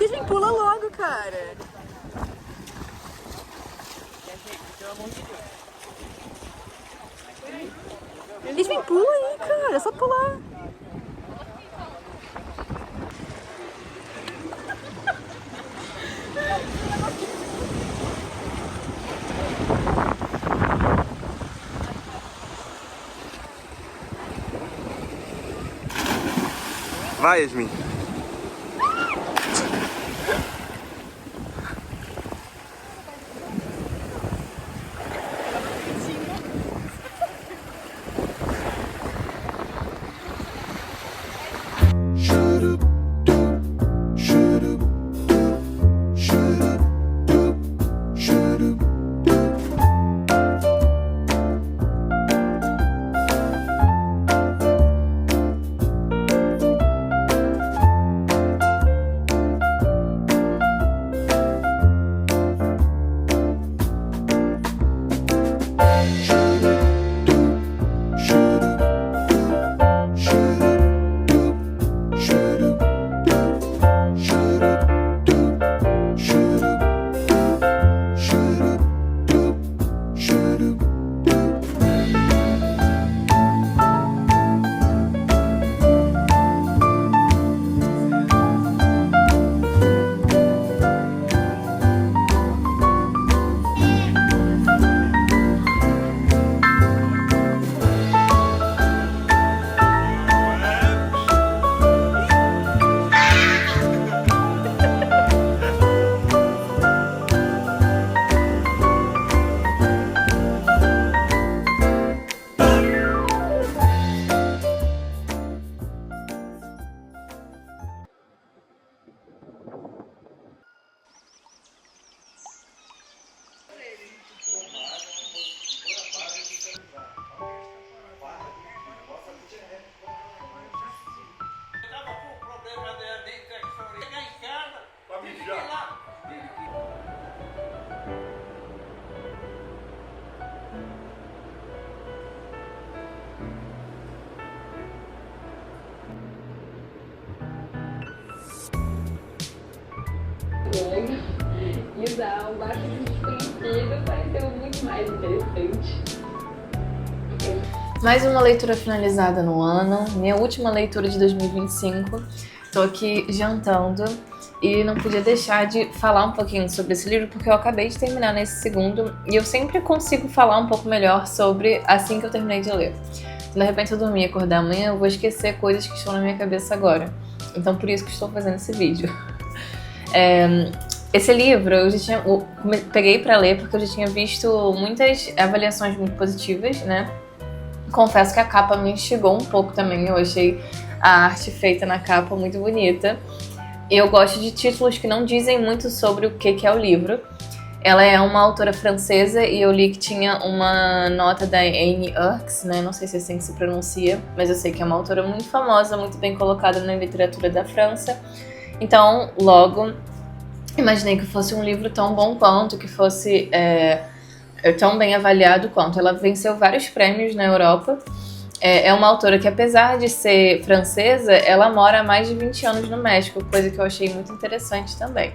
Yasmin, pula logo, cara. Yasmin, pula aí, cara. É só pular. Vai, Yasmin. E usar um barco desconhecido pareceu muito mais interessante. Mais uma leitura finalizada no ano, minha última leitura de 2025. Tô aqui jantando e não podia deixar de falar um pouquinho sobre esse livro porque eu acabei de terminar nesse segundo e eu sempre consigo falar um pouco melhor sobre assim que eu terminei de ler. Se de repente eu dormir e acordar amanhã, eu vou esquecer coisas que estão na minha cabeça agora. Então por isso que estou fazendo esse vídeo. Esse livro eu já peguei pra ler porque eu já tinha visto muitas avaliações muito positivas, né? Confesso que a capa me instigou um pouco também, eu achei a arte feita na capa muito bonita. Eu gosto de títulos que não dizem muito sobre o que é o livro. Ela é uma autora francesa e eu li que tinha uma nota da Annie Ernaux, né? Não sei se é assim que se pronuncia, mas eu sei que é uma autora muito famosa, muito bem colocada na literatura da França. Então, logo, imaginei que fosse um livro tão bom quanto, que fosse tão bem avaliado quanto. Ela venceu vários prêmios na Europa. É uma autora que, apesar de ser francesa, ela mora há mais de 20 anos no México, coisa que eu achei muito interessante também.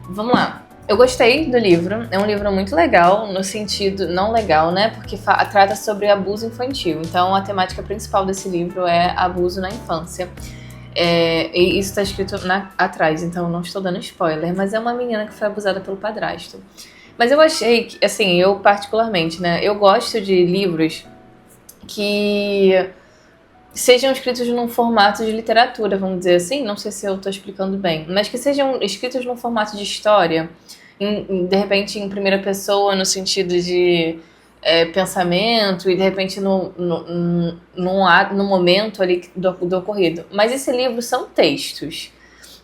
Vamos lá. Eu gostei do livro, é um livro muito legal, no sentido não legal, né? Porque trata sobre abuso infantil. Então, a temática principal desse livro é abuso na infância. E isso está escrito atrás, então não estou dando spoiler, mas é uma menina que foi abusada pelo padrasto. Mas eu achei que, assim, eu particularmente, né? Eu gosto de livros que sejam escritos num formato de literatura, vamos dizer assim, não sei se eu estou explicando bem, mas que sejam escritos num formato de história, de repente em primeira pessoa, no sentido de pensamento e de repente no momento ali do ocorrido. Mas esse livro são textos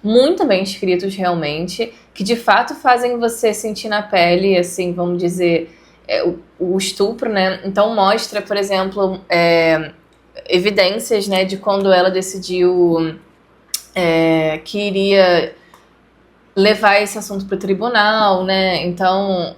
muito bem escritos realmente, que de fato fazem você sentir na pele, assim, vamos dizer, o estupro, né? Então mostra, por exemplo, evidências, né, de quando ela decidiu que iria levar esse assunto para o tribunal, né? Então,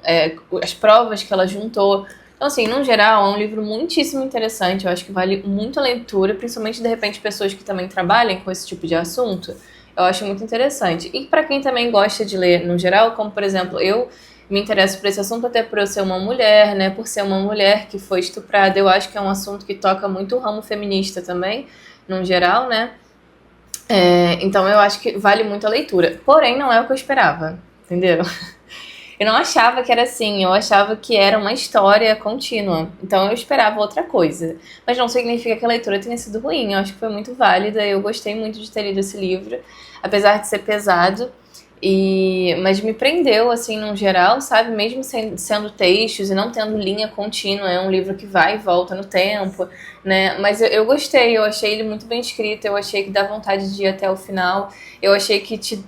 as provas que ela juntou. Então, assim, no geral, é um livro muitíssimo interessante. Eu acho que vale muito a leitura, principalmente, de repente, pessoas que também trabalhem com esse tipo de assunto. Eu acho muito interessante. E para quem também gosta de ler no geral, como por exemplo, eu me interesso por esse assunto até por eu ser uma mulher, né? Por ser uma mulher que foi estuprada, eu acho que é um assunto que toca muito o ramo feminista também, no geral, né? Então eu acho que vale muito a leitura. Porém, não é o que eu esperava, entenderam? Eu não achava que era assim, eu achava que era uma história contínua. Então eu esperava outra coisa. Mas não significa que a leitura tenha sido ruim. Eu acho que foi muito válida. Eu gostei muito de ter lido esse livro, apesar de ser pesado. Mas me prendeu, assim, no geral, sabe? Mesmo sendo textos e não tendo linha contínua. É um livro que vai e volta no tempo, né? Mas eu gostei, eu achei ele muito bem escrito. Eu achei que dá vontade de ir até o final. Eu achei que te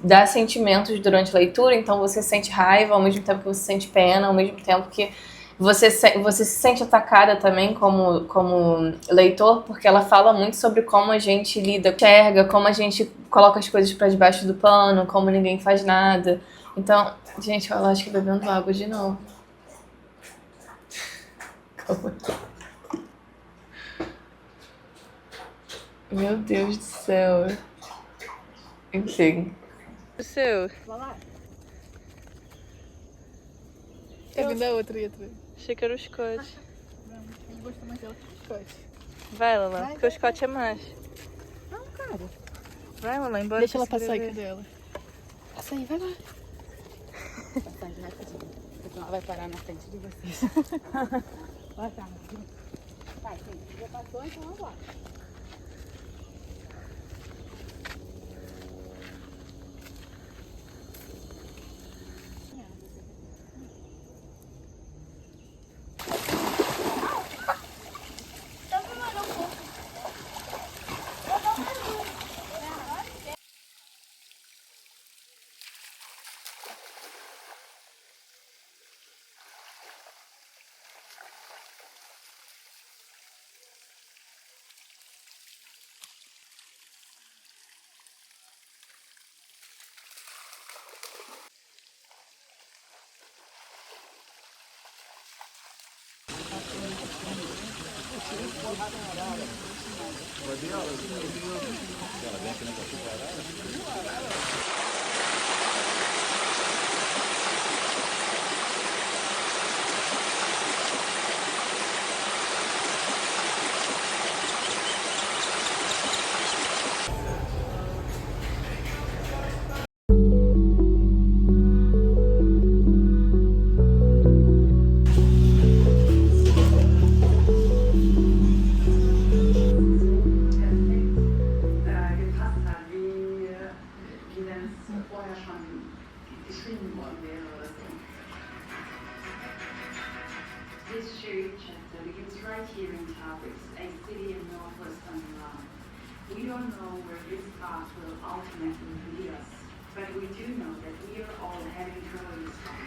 dá sentimentos durante a leitura, então você sente raiva ao mesmo tempo que você sente pena, ao mesmo tempo que você se sente atacada também como leitor, porque ela fala muito sobre como a gente lida, enxerga, como a gente coloca as coisas pra debaixo do pano, como ninguém faz nada. Então, gente, eu acho que bebendo água de novo. Calma. Meu Deus do céu. Enfim. O seu? Tá vindo a outra e outra. Achei que era o Scott. Eu gosto mais dela que o Scott. Vai, Lala, porque o Scott é mais. Não, cara. Vai, Lala, embora. Deixa ela passar aí, cadê ela? Passa aí, vai lá. Bastante rapidinho. Porque ela vai parar na frente de vocês. Boa tarde. Vai, gente. Já passou, então vamos lá. This shared chapter begins right here in Tabriz, a city in northwestern Iran. We don't know where this path will ultimately lead us, but we do know that we are all heading toward Islam.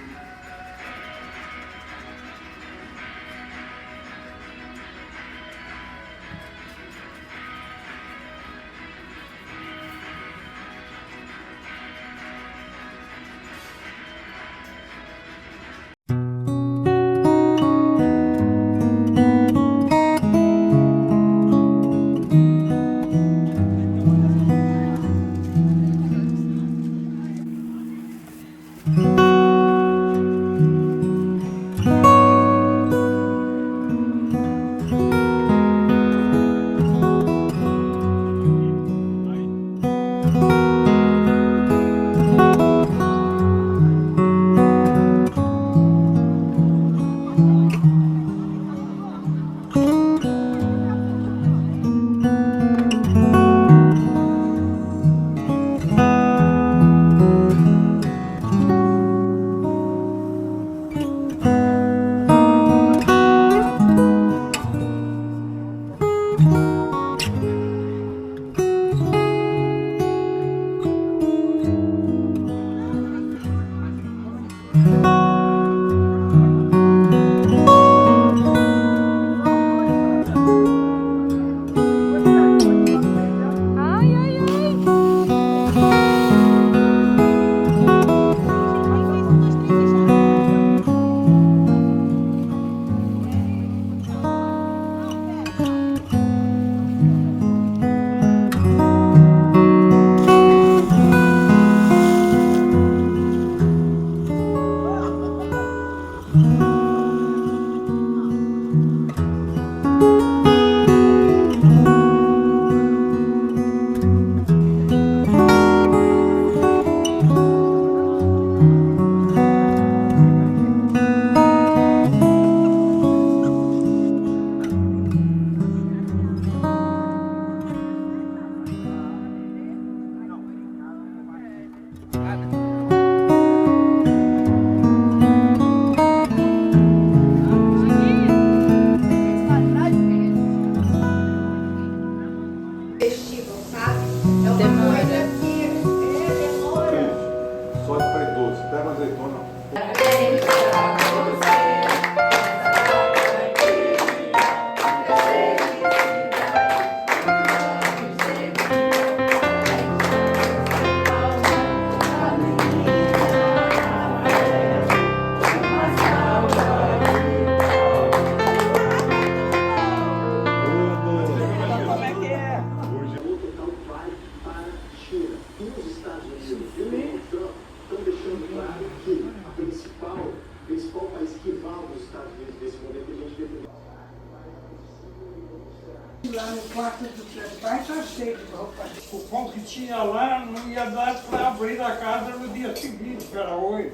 o que tinha lá não ia dar para abrir a casa no dia seguinte, que era hoje.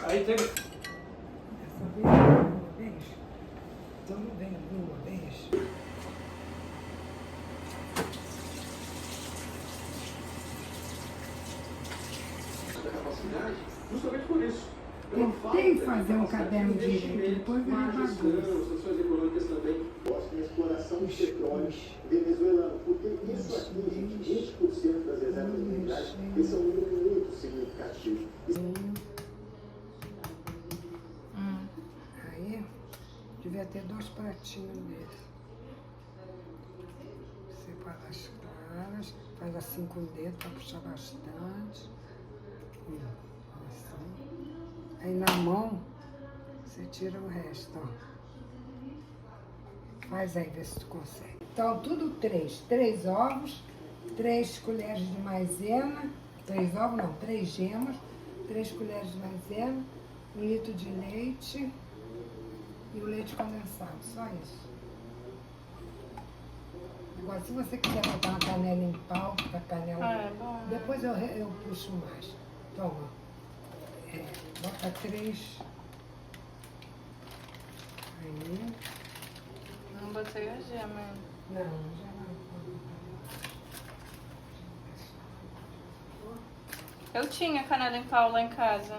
Aí teve. Dessa vez, uma vez. Então não vem uma vez. Justamente por isso. Tentei fazer um caderno direito, depois virei bagunça. Sanções econômicas também. Mostra a exploração de petróleo venezuelano. Porque isso aqui, gente, 20% das reservas minerais, esse é um número muito significativo. Aí, devia ter 2 pratinhos desses. Separa as claras, faz assim com o dedo para puxar bastante. Assim. Aí na mão, você tira o resto, ó. Faz aí, vê se tu consegue. Então, tudo 3. 3 ovos, 3 colheres de maisena. 3 ovos, não, 3 gemas. 3 colheres de maisena. 1 litro de leite. E o leite condensado, só isso. Agora, se você quiser botar uma canela em pau, a canela... É bom. Depois eu puxo mais. Toma. Bota 3. Aí. Não botei a gema. Não, já não. Eu tinha canela em pau lá em casa.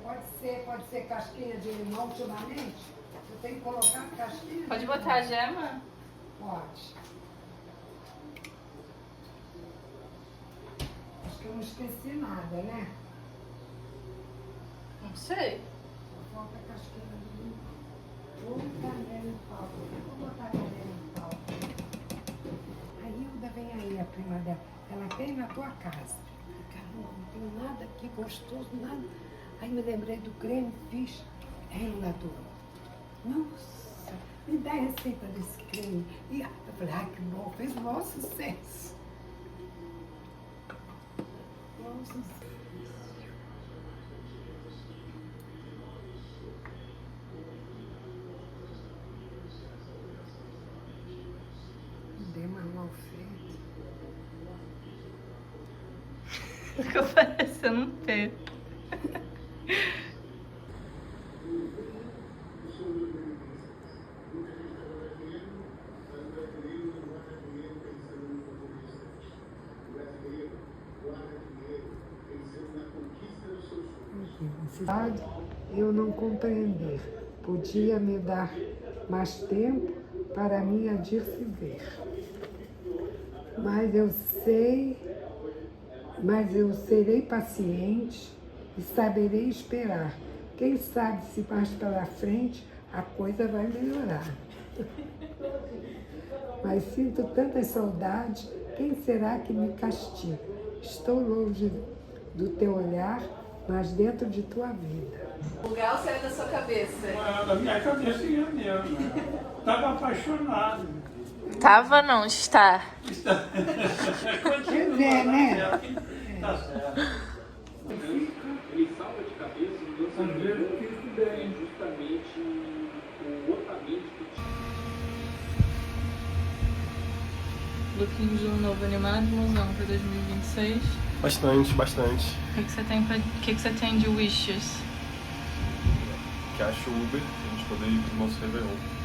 Pode ser casquinha de limão ultimamente. Você tem que colocar casquinha. Pode de botar a limão. gema? Pode. Acho que eu não esqueci nada, né? Não sei. Só falta casquinha de limão. Ou canela em pau. Vou botar canela em pau. A Hilda vem aí, a prima dela. Ela tem na tua casa. Caramba, não tem nada aqui gostoso, nada. Aí me lembrei do creme, fiz relador. Nossa, me dá a receita desse creme. E eu falei, ai que bom, fez o maior sucesso. Maior sucesso. Dei mais mal feito. Ficou parecendo um T. Eu não compreender. Podia me dar mais tempo para mim a de se ver. Mas eu serei paciente e saberei esperar. Quem sabe se mais para frente a coisa vai melhorar. Mas sinto tantas saudades, quem será que me castiga? Estou longe do teu olhar, mas dentro de tua vida. O Gal saiu da sua cabeça. Da minha cabecinha mesmo. Estava apaixonado. Tava não, está. Continua, né? Tá certo. Ele salva de cabeça no lançamento justamente o orçamento que Looking de um novo animado, musão para 2026. Bastante, bastante. O que você tem de wishes? Que acho o Uber, a gente poder ir pro nosso Réveillon.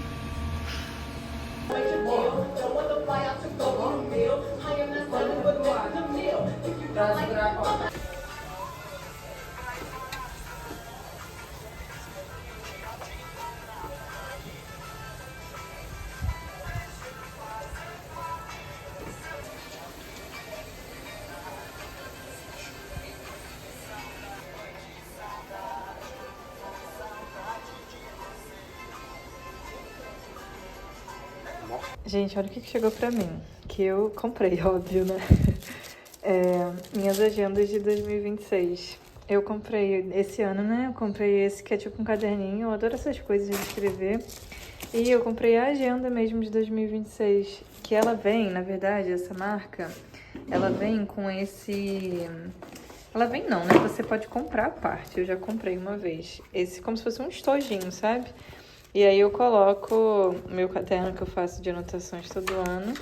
Gente, olha o que chegou pra mim. Que eu comprei, óbvio, né? Minhas agendas de 2026. Eu comprei esse ano, né? Eu comprei esse que é tipo um caderninho. Eu adoro essas coisas de escrever. E eu comprei a agenda mesmo de 2026. Que ela vem, na verdade, essa marca, ela vem com esse... Ela vem não, né? Você pode comprar a parte. Eu já comprei uma vez. Esse como se fosse um estojinho, sabe? E aí eu coloco o meu caderno que eu faço de anotações todo ano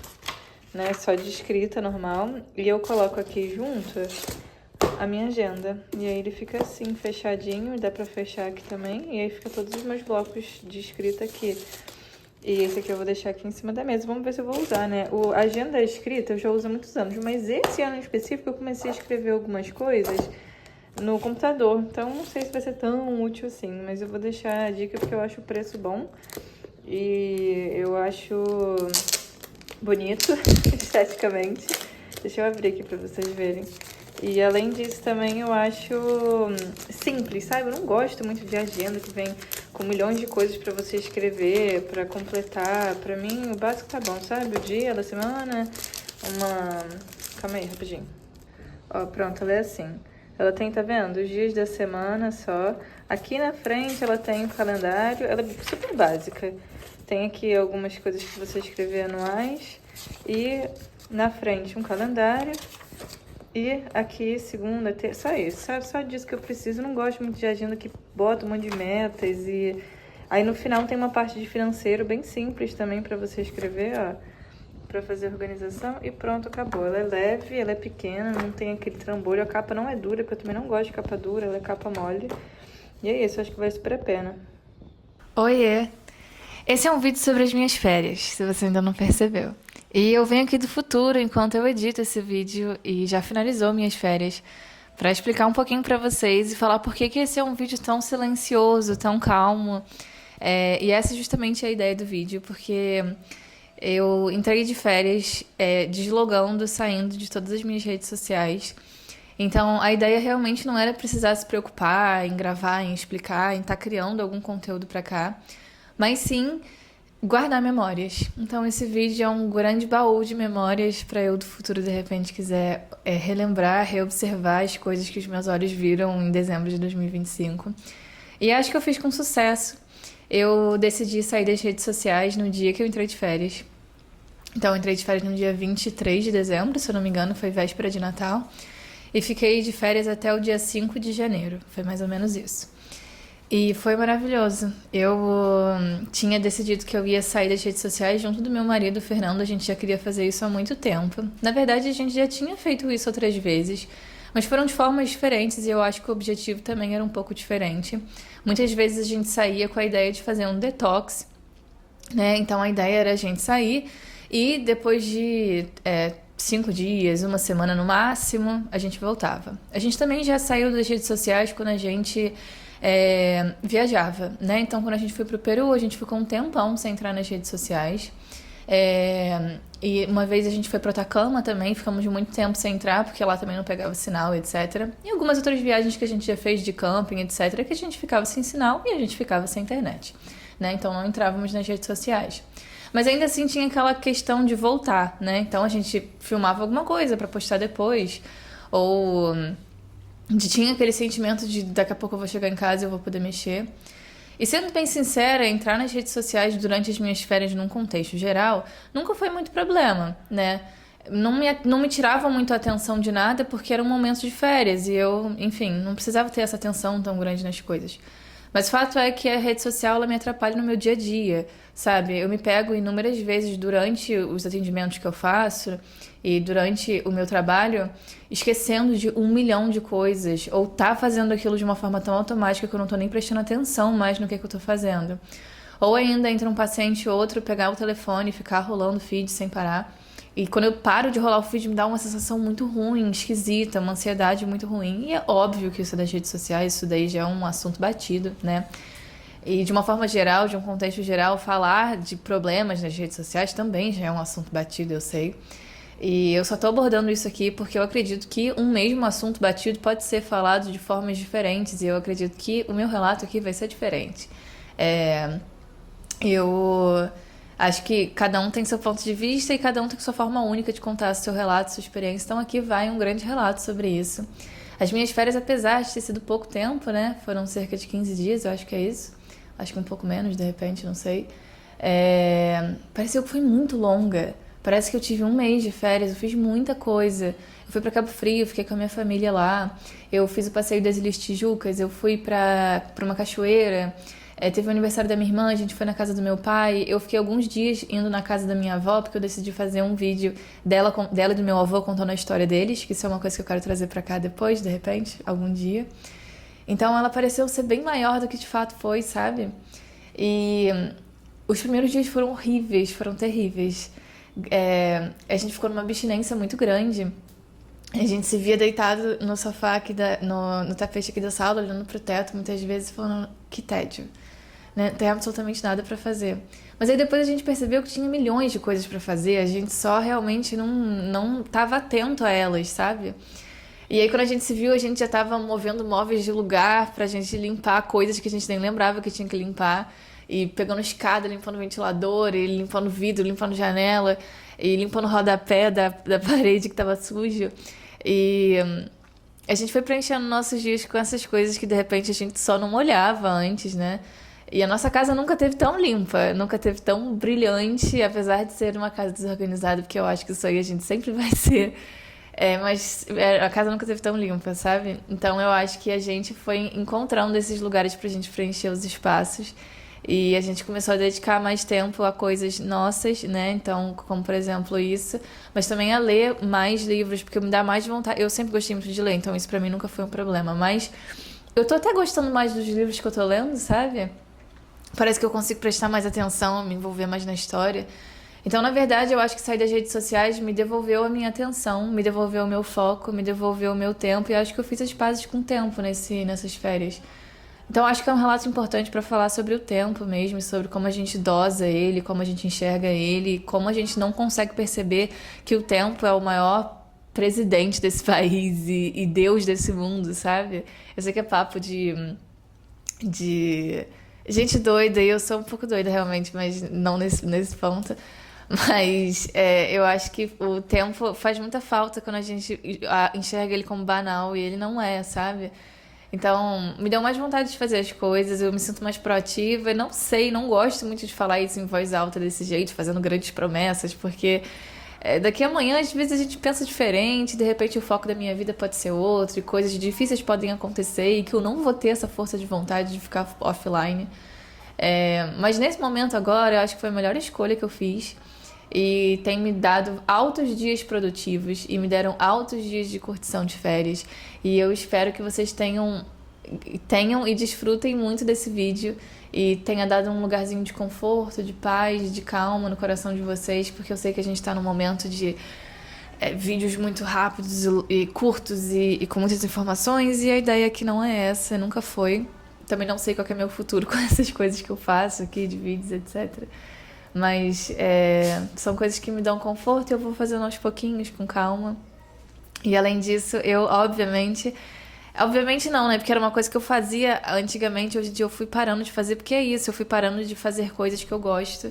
né? Só de escrita normal. E eu coloco aqui junto a minha agenda. E aí ele fica assim, fechadinho. Dá pra fechar aqui também. E aí fica todos os meus blocos de escrita aqui. E esse aqui eu vou deixar aqui em cima da mesa. Vamos ver se eu vou usar, né? A agenda escrita eu já uso há muitos anos. Mas esse ano em específico eu comecei a escrever algumas coisas no computador. Então não sei se vai ser tão útil assim. Mas eu vou deixar a dica porque eu acho o preço bom. E eu acho bonito, esteticamente. Deixa eu abrir aqui pra vocês verem. E além disso também eu acho simples, sabe? Eu não gosto muito de agenda que vem com milhões de coisas pra você escrever, pra completar. Pra mim o básico tá bom, sabe? O dia da semana, Calma aí, rapidinho. Ó, pronto, ela é assim. Ela tem, tá vendo? Os dias da semana só. Aqui na frente ela tem o calendário, ela é super básica. Tem aqui algumas coisas que você escrever anuais. E na frente um calendário. E aqui, segunda, terça, só isso, sabe? Só disso que eu preciso. Eu não gosto muito de agenda que bota um monte de metas e... Aí no final tem uma parte de financeiro bem simples também pra você escrever, ó. Pra fazer organização e pronto, acabou. Ela é leve, ela é pequena, não tem aquele trambolho. A capa não é dura, porque eu também não gosto de capa dura, ela é capa mole. E é isso, acho que vale super a pena. Oiê! Esse é um vídeo sobre as minhas férias, se você ainda não percebeu. E eu venho aqui do futuro enquanto eu edito esse vídeo e já finalizou minhas férias para explicar um pouquinho para vocês e falar por que esse é um vídeo tão silencioso, tão calmo. E essa é justamente a ideia do vídeo, porque eu entrei de férias deslogando, saindo de todas as minhas redes sociais. Então, a ideia realmente não era precisar se preocupar em gravar, em explicar, em estar criando algum conteúdo para cá, mas sim guardar memórias. Então esse vídeo é um grande baú de memórias para eu do futuro de repente quiser relembrar, reobservar as coisas que os meus olhos viram em dezembro de 2025. E acho que eu fiz com sucesso. Eu decidi sair das redes sociais no dia que eu entrei de férias. Então eu entrei de férias no dia 23 de dezembro, se eu não me engano, foi véspera de Natal. E fiquei de férias até o dia 5 de janeiro. Foi mais ou menos isso. E foi maravilhoso. Eu tinha decidido que eu ia sair das redes sociais junto do meu marido, Fernando. A gente já queria fazer isso há muito tempo. Na verdade, a gente já tinha feito isso outras vezes, mas foram de formas diferentes e eu acho que o objetivo também era um pouco diferente. Muitas vezes a gente saía com a ideia de fazer um detox, né? Então a ideia era a gente sair e depois de 5 dias, uma semana no máximo, a gente voltava. A gente também já saiu das redes sociais quando a gente viajava, né? Então, quando a gente foi pro Peru, a gente ficou um tempão sem entrar nas redes sociais. E uma vez a gente foi pro Atacama também, ficamos muito tempo sem entrar, porque lá também não pegava sinal, etc. E algumas outras viagens que a gente já fez de camping, etc., que a gente ficava sem sinal e a gente ficava sem internet, né? Então, não entrávamos nas redes sociais. Mas ainda assim tinha aquela questão de voltar, né? Então, a gente filmava alguma coisa pra postar depois, ou... tinha aquele sentimento de daqui a pouco eu vou chegar em casa e eu vou poder mexer. E sendo bem sincera, entrar nas redes sociais durante as minhas férias num contexto geral nunca foi muito problema, né? Não me tirava muito a atenção de nada porque era um momento de férias e eu, enfim, não precisava ter essa atenção tão grande nas coisas. Mas o fato é que a rede social ela me atrapalha no meu dia a dia, sabe? Eu me pego inúmeras vezes durante os atendimentos que eu faço e durante o meu trabalho esquecendo de 1 milhão de coisas ou tá fazendo aquilo de uma forma tão automática que eu não tô nem prestando atenção mais no que eu tô fazendo. Ou ainda entre um paciente e outro, pegar o telefone e ficar rolando feed sem parar. E quando eu paro de rolar o feed, me dá uma sensação muito ruim, esquisita, uma ansiedade muito ruim. E é óbvio que isso das redes sociais, isso daí já é um assunto batido, né? E de uma forma geral, de um contexto geral, falar de problemas nas redes sociais também já é um assunto batido, eu sei. E eu só tô abordando isso aqui porque eu acredito que um mesmo assunto batido pode ser falado de formas diferentes. E eu acredito que o meu relato aqui vai ser diferente. Eu... acho que cada um tem seu ponto de vista e cada um tem sua forma única de contar seu relato, sua experiência. Então aqui vai um grande relato sobre isso. As minhas férias, apesar de ter sido pouco tempo, né? Foram cerca de 15 dias, eu acho que é isso. Acho que um pouco menos, de repente, não sei. Pareceu que foi muito longa. Parece que eu tive 1 mês de férias, eu fiz muita coisa. Eu fui pra Cabo Frio, fiquei com a minha família lá. Eu fiz o passeio das Ilhas Tijucas, eu fui pra uma cachoeira. Teve o aniversário da minha irmã, a gente foi na casa do meu pai. Eu fiquei alguns dias indo na casa da minha avó, porque eu decidi fazer um vídeo dela e do meu avô contando a história deles, que isso é uma coisa que eu quero trazer pra cá depois, de repente, algum dia. Então ela pareceu ser bem maior do que de fato foi, sabe? E os primeiros dias foram horríveis, foram terríveis. A gente ficou numa abstinência muito grande. A gente se via deitado no sofá aqui no tapete aqui da sala, olhando pro teto, muitas vezes falando, que tédio. Né? Não tem absolutamente nada pra fazer. Mas aí depois a gente percebeu que tinha milhões de coisas pra fazer, a gente só realmente não tava atento a elas, sabe? E aí quando a gente se viu, a gente já tava movendo móveis de lugar pra gente limpar coisas que a gente nem lembrava que tinha que limpar. E pegando escada, limpando ventilador, e limpando vidro, limpando janela, e limpando o rodapé da parede que tava sujo. E a gente foi preenchendo nossos dias com essas coisas que de repente a gente só não olhava antes, né? E a nossa casa nunca teve tão limpa, nunca teve tão brilhante, apesar de ser uma casa desorganizada, porque eu acho que isso aí a gente sempre vai ser. Mas a casa nunca teve tão limpa, sabe? Então eu acho que a gente foi encontrando esses lugares pra gente preencher os espaços. E a gente começou a dedicar mais tempo a coisas nossas, né? Então, como por exemplo isso. Mas também a ler mais livros, porque me dá mais vontade. Eu sempre gostei muito de ler, então isso pra mim nunca foi um problema. Mas eu tô até gostando mais dos livros que eu tô lendo, sabe? Parece que eu consigo prestar mais atenção, me envolver mais na história. Então, na verdade, eu acho que sair das redes sociais me devolveu a minha atenção, me devolveu o meu foco, me devolveu o meu tempo. E acho que eu fiz as pazes com o tempo nessas férias. Então, acho que é um relato importante para falar sobre o tempo mesmo, sobre como a gente dosa ele, como a gente enxerga ele, como a gente não consegue perceber que o tempo é o maior presidente desse país e Deus desse mundo, sabe? Eu sei que é papo de gente doida, e eu sou um pouco doida realmente, mas não nesse ponto. Mas eu acho que o tempo faz muita falta quando a gente enxerga ele como banal, e ele não é, sabe? Então, me deu mais vontade de fazer as coisas, eu me sinto mais proativa. Não sei, não gosto muito de falar isso em voz alta desse jeito, fazendo grandes promessas, porque daqui a amanhã, às vezes, a gente pensa diferente, de repente o foco da minha vida pode ser outro, e coisas difíceis podem acontecer, e que eu não vou ter essa força de vontade de ficar offline. Mas nesse momento agora, eu acho que foi a melhor escolha que eu fiz. E tem me dado altos dias produtivos e me deram altos dias de curtição de férias. E eu espero que vocês tenham e desfrutem muito desse vídeo e tenha dado um lugarzinho de conforto, de paz, de calma no coração de vocês, porque eu sei que a gente está num momento de vídeos muito rápidos e curtos e com muitas informações, e a ideia aqui não é essa, nunca foi. Também não sei qual que é meu futuro com essas coisas que eu faço aqui, de vídeos, etc. Mas são coisas que me dão conforto e eu vou fazendo aos pouquinhos, com calma. E além disso, eu obviamente não, né? Porque era uma coisa que eu fazia antigamente, hoje em dia eu fui parando de fazer, porque é isso, eu fui parando de fazer coisas que eu gosto.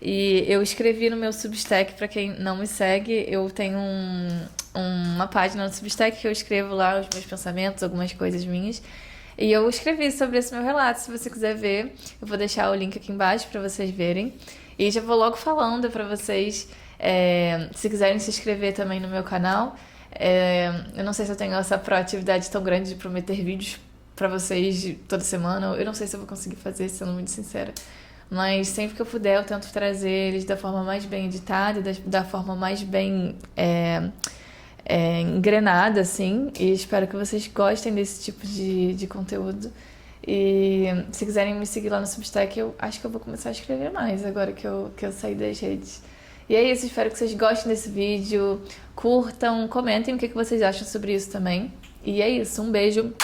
E eu escrevi no meu Substack, pra quem não me segue, eu tenho uma página no Substack que eu escrevo lá os meus pensamentos, algumas coisas minhas. E eu escrevi sobre esse meu relato, se você quiser ver, eu vou deixar o link aqui embaixo pra vocês verem. E já vou logo falando pra vocês, se quiserem se inscrever também no meu canal. Eu não sei se eu tenho essa proatividade tão grande de prometer vídeos pra vocês toda semana. Eu não sei se eu vou conseguir fazer, sendo muito sincera. Mas sempre que eu puder, eu tento trazer eles da forma mais bem editada, da forma mais bem engrenada, assim. E espero que vocês gostem desse tipo de conteúdo. E se quiserem me seguir lá no Substack, eu acho que eu vou começar a escrever mais agora que eu saí das redes. E é isso, espero que vocês gostem desse vídeo, curtam, comentem o que vocês acham sobre isso também. E é isso, um beijo.